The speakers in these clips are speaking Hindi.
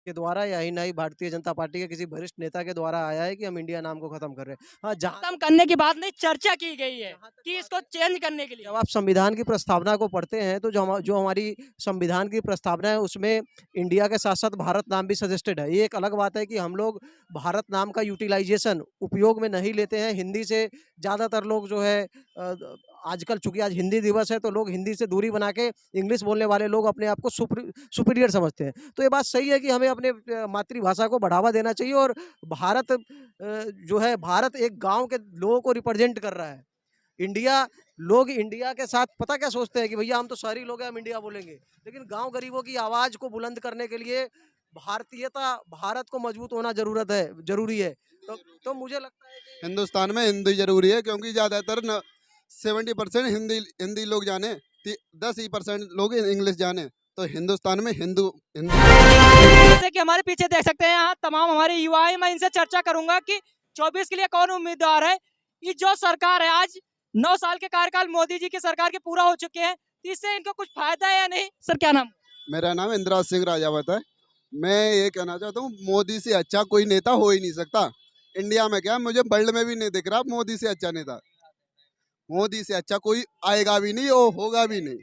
के द्वारा या ही ना ही भारतीय जनता पार्टी के किसी वरिष्ठ नेता के द्वारा आया है कि हम इंडिया नाम को खत्म कर रहे हैं। हाँ, जहाँ खत्म करने की बात नहीं, चर्चा की गई है जहाँ तक कि बात इसको है, चेंज करने के लिए। जब आप संविधान की प्रस्तावना को पढ़ते हैं तो जो हमारी संविधान की प्रस्तावना है उसमें इंडिया के साथ-साथ भारत नाम भी सजेस्टेड है। ये एक अलग बात है कि हम लोग भारत नाम का यूटिलाइज़ेशन उपयोग में नहीं लेते हैं। हिंदी से ज़्यादातर लोग जो है आजकल चूँकि आज हिंदी दिवस है तो लोग हिंदी से दूरी बना के इंग्लिश बोलने वाले लोग अपने आप को सुपीरियर समझते हैं। तो ये बात सही है कि हमें अपने मातृभाषा को बढ़ावा देना चाहिए और भारत जो है भारत एक गाँव के लोगों को रिप्रेज़ेंट कर रहा है। इंडिया लोग इंडिया के साथ पता क्या सोचते हैं कि भैया हम तो शहरी लोग हैं, हम इंडिया बोलेंगे। लेकिन गाँव गरीबों की आवाज़ को बुलंद करने के लिए भारतीयता भारत को मजबूत होना ज़रूरी है। तो मुझे लगता है कि हिंदुस्तान में हिंदी जरूरी है क्योंकि ज़्यादातर 70% हिंदी हिंदी लोग जाने, 10% लोग इंग्लिश जाने। तो हिंदुस्तान में हिंदू हिंदी जैसे कि हमारे पीछे देख सकते हैं, यहाँ तमाम हमारे युवा हैं। मैं इनसे चर्चा करूंगा कि 24 के लिए कौन उम्मीदवार है। ये जो सरकार है, आज 9 साल के कार्यकाल मोदी जी की सरकार के पूरा हो चुके हैं, तो इससे इनको कुछ फायदा है या नहीं? सर क्या नाम? मेरा नाम इंदिराज सिंह राजावत है। मैं ये कहना चाहता हूँ, मोदी से अच्छा कोई नेता हो ही नहीं सकता। इंडिया में क्या, मुझे वर्ल्ड में भी नहीं दिख रहा मोदी से अच्छा नेता। मोदी से अच्छा कोई आएगा भी नहीं और होगा भी नहीं।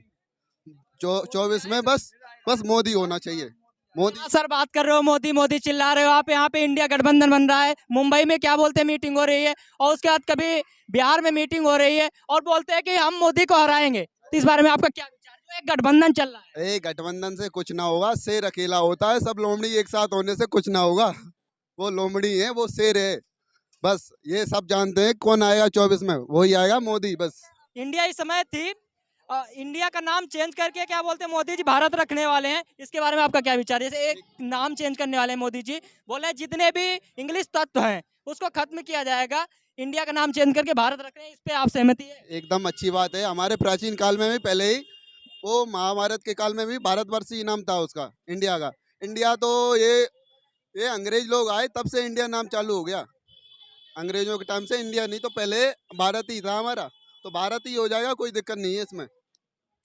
24 में बस बस मोदी होना चाहिए। मोदी। हाँ सर, बात कर रहे हो मोदी मोदी चिल्ला रहे हो आप। यहाँ पे इंडिया गठबंधन बन रहा है, मुंबई में क्या बोलते हैं मीटिंग हो रही है, और उसके बाद कभी बिहार में मीटिंग हो रही है और बोलते हैं कि हम मोदी को हराएंगे। तो इस बारे में आपका क्या विचार है? जो एक गठबंधन चल रहा है। गठबंधन से कुछ ना होगा, शेर अकेला होता है, सब लोमड़ी एक साथ होने से कुछ ना होगा। वो लोमड़ी है, वो शेर है। बस ये सब जानते हैं कौन आएगा 24 में, वही आएगा, मोदी बस। इंडिया इस समय थी, इंडिया का नाम चेंज करके क्या बोलते हैं मोदी जी भारत रखने वाले हैं। इसके बारे में आपका क्या विचार है? जैसे एक नाम चेंज करने वाले हैं मोदी जी, बोले हैं जितने भी इंग्लिश तत्व हैं उसको खत्म किया जाएगा, इंडिया का नाम चेंज करके भारत रख रहे हैं। इस पे आप सहमति है? एकदम अच्छी बात है। हमारे प्राचीन काल में भी पहले ही, वो महाभारत के काल में भी भारतवर्ष ही नाम था उसका, इंडिया का। इंडिया तो ये अंग्रेज लोग आए तब से इंडिया नाम चालू हो गया। अंग्रेजों के टाइम से इंडिया नहीं, तो पहले भारत ही था हमारा। तो भारत ही हो जाएगा, कोई दिक्कत नहीं है इसमें।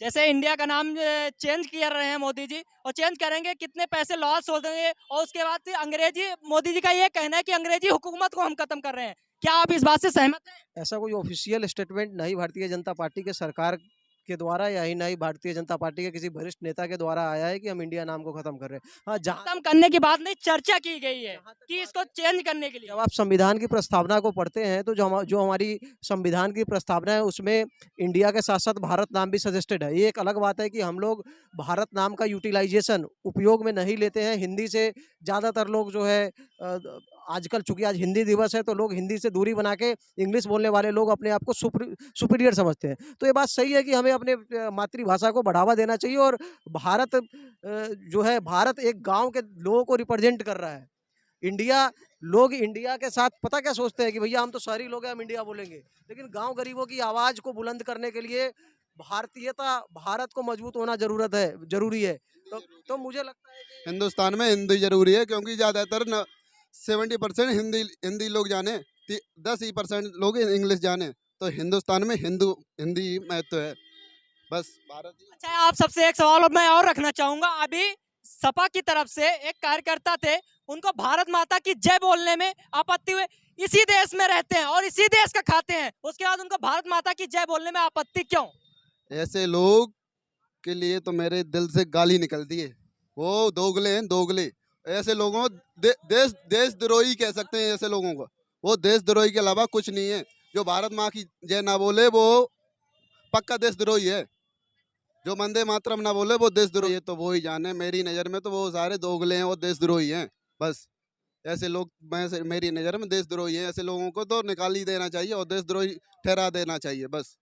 जैसे इंडिया का नाम चेंज कर रहे हैं मोदी जी, और चेंज करेंगे कितने पैसे लॉस हो जाएंगे, और उसके बाद फिर अंग्रेजी, मोदी जी का ये कहना है कि अंग्रेजी हुकूमत को हम खत्म कर रहे हैं। क्या आप इस बात से सहमत हैं? ऐसा कोई ऑफिशियल स्टेटमेंट ना ही भारतीय जनता पार्टी के सरकार के द्वारा या ही ना ही भारतीय जनता पार्टी के किसी वरिष्ठ नेता के द्वारा आया है कि हम इंडिया नाम को खत्म कर रहे हैं। हाँ, जहाँ खत्म करने की बात नहीं, चर्चा की गई है जहाँ तक कि बात इसको है, चेंज करने के लिए। जब आप संविधान की प्रस्तावना को पढ़ते हैं तो जो हमारी संविधान की प्रस्तावना है उसमें इंडिया के साथ-साथ भारत नाम भी सजेस्टेड है। ये एक अलग बात है कि हम लोग भारत नाम का यूटिलाइज़ेशन उपयोग में नहीं लेते हैं। हिंदी से ज़्यादातर लोग जो है आजकल चूँकि आज हिंदी दिवस है तो लोग हिंदी से दूरी बना के इंग्लिश बोलने वाले लोग अपने आप को सुपीरियर समझते हैं। तो ये बात सही है कि हमें अपने मातृभाषा को बढ़ावा देना चाहिए और भारत जो है भारत एक गाँव के लोगों को रिप्रेज़ेंट कर रहा है। इंडिया लोग इंडिया के साथ पता क्या सोचते हैं कि भैया हम तो शहरी लोग हैं, हम इंडिया बोलेंगे। लेकिन गाँव गरीबों की आवाज़ को बुलंद करने के लिए भारतीयता भारत को मजबूत होना ज़रूरी है। तो मुझे लगता है कि हिंदुस्तान में हिंदी जरूरी है क्योंकि ज़्यादातर 70% हिंदी हिंदी लोग जाने, 10% लोग इंग्लिश जाने। तो हिंदुस्तान में हिंदी महत्व है। बस भारत ही। अच्छा, आप सबसे एक सवाल अब मैं और रखना चाहूंगा। अभी सपा की तरफ से एक कार्यकर्ता थे, उनको भारत माता की जय बोलने में आपत्ति हुई। इसी देश में रहते हैं और इसी देश का खाते हैं, उसके बाद उनको भारत माता की जय बोलने में आपत्ति क्यों? ऐसे लोग के लिए तो मेरे दिल से गाली निकलती है। वो दोगले हैं, दोगले। ऐसे लोगों को देशद्रोही कह सकते हैं ऐसे लोगों को। वो देशद्रोही के अलावा कुछ नहीं है। जो भारत माँ की जय ना बोले वो पक्का देशद्रोही है। जो वंदे मातरम ना बोले वो देशद्रोही है। तो वो ही जाने, मेरी नज़र में तो वो सारे दोगले हैं, वो देशद्रोही हैं बस। ऐसे लोग मेरी नज़र में देशद्रोही हैं। ऐसे लोगों को तो निकाल ही देना चाहिए और देशद्रोही ठहरा देना चाहिए बस।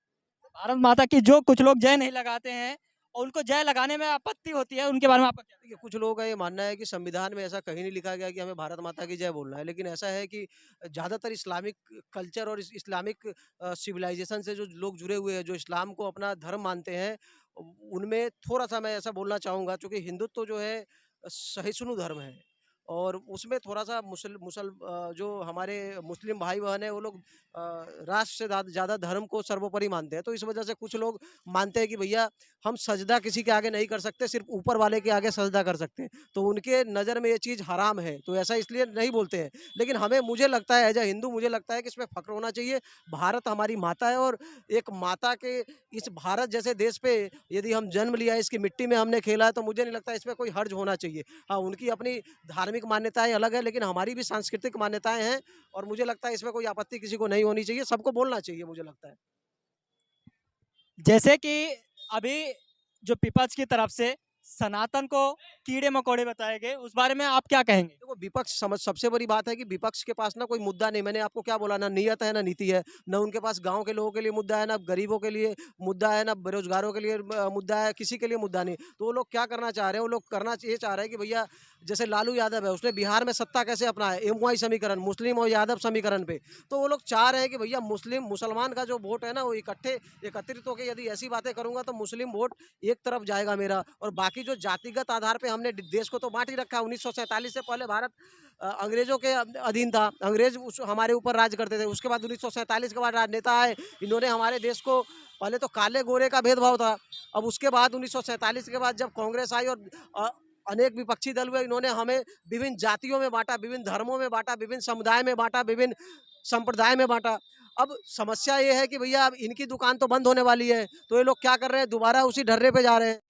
भारत माता की जो कुछ लोग जय नहीं लगाते हैं और उनको जय लगाने में आपत्ति होती है, उनके बारे में आपका क्या? देखिए, कुछ लोगों का ये मानना है कि संविधान में ऐसा कहीं नहीं लिखा गया कि हमें भारत माता की जय बोलना है। लेकिन ऐसा है कि ज़्यादातर इस्लामिक कल्चर और इस्लामिक सिविलाइजेशन से जो लोग जुड़े हुए हैं, जो इस्लाम को अपना धर्म मानते हैं, उनमें थोड़ा-सा मैं ऐसा बोलना चाहूँगा चूँकि हिंदुत्व जो है सहिष्णु धर्म है। और उसमें थोड़ा-सा जो हमारे मुस्लिम भाई-बहन हैं वो लोग राष्ट्र से ज़्यादा धर्म को सर्वोपरि मानते हैं। तो इस वजह से कुछ लोग मानते हैं कि भैया हम सजदा किसी के आगे नहीं कर सकते, सिर्फ़ ऊपर वाले के आगे सजदा कर सकते हैं। तो उनके नज़र में ये चीज़ हराम है, तो ऐसा इसलिए नहीं बोलते हैं। लेकिन मुझे लगता है एज़ अ हिंदू मुझे लगता है कि इसमें फ़ख्र होना चाहिए। भारत हमारी माता है और एक माता के इस भारत जैसे देश पे यदि हम जन्म लिया है, इसकी मिट्टी में हमने खेला है, तो मुझे नहीं लगता इसमें कोई हर्ज होना चाहिए। हाँ, उनकी अपनी धार्मिक मान्यताएँ अलग है, लेकिन हमारी भी सांस्कृतिक मान्यताएँ हैं और मुझे लगता है इसमें कोई आपत्ति किसी को नहीं होनी चाहिए, सबको बोलना चाहिए मुझे लगता है। जैसे कि अभी जो विपक्ष की तरफ से सनातन को कीड़े-मकोड़े बताए गए, उस बारे में आप क्या कहेंगे? देखो विपक्ष समझ सबसे बड़ी बात है कि विपक्ष के पास ना कोई मुद्दा नहीं। मैंने आपको क्या बोला, ना नियत है ना नीति है, ना उनके पास गांव के लोगों के लिए मुद्दा है, ना गरीबों के लिए मुद्दा है, ना बेरोजगारों के लिए मुद्दा है, किसी के लिए मुद्दा नहीं। तो वो लोग क्या करना चाह रहे हैं, वो लोग करना ये चाह रहे हैं कि भैया जैसे लालू यादव है, उसने बिहार में सत्ता कैसे अपनाया, एमवाई समीकरण, मुस्लिम और यादव समीकरण पे। तो वो लोग चाह रहे हैं कि भैया मुसलमान का जो वोट है ना, वो एकत्रित होकर यदि ऐसी बातें करूंगा तो मुस्लिम वोट एक तरफ जाएगा मेरा, और बाकी जो जातिगत आधार पे हमने देश को तो बांट ही रखा है। 1947 से पहले भारत अंग्रेजों के अधीन था। अंग्रेज हमारे ऊपर राज करते थे। उसके बाद 1947 के बाद राजनेता आए, इन्होंने हमारे देश को, पहले तो काले गोरे का भेदभाव था, अब उसके बाद 1947 के बाद जब कांग्रेस आई और अ, अनेक विपक्षी दल हुए, इन्होंने हमें विभिन्न जातियों में बांटा, विभिन्न धर्मों में बांटा, विभिन्न समुदाय में बांटा, विभिन्न संप्रदाय में बांटा। अब समस्या ये है कि भैया अब इनकी दुकान तो बंद होने वाली है, तो ये लोग क्या कर रहे हैं, दोबारा उसी ढर्रे पे जा रहे हैं।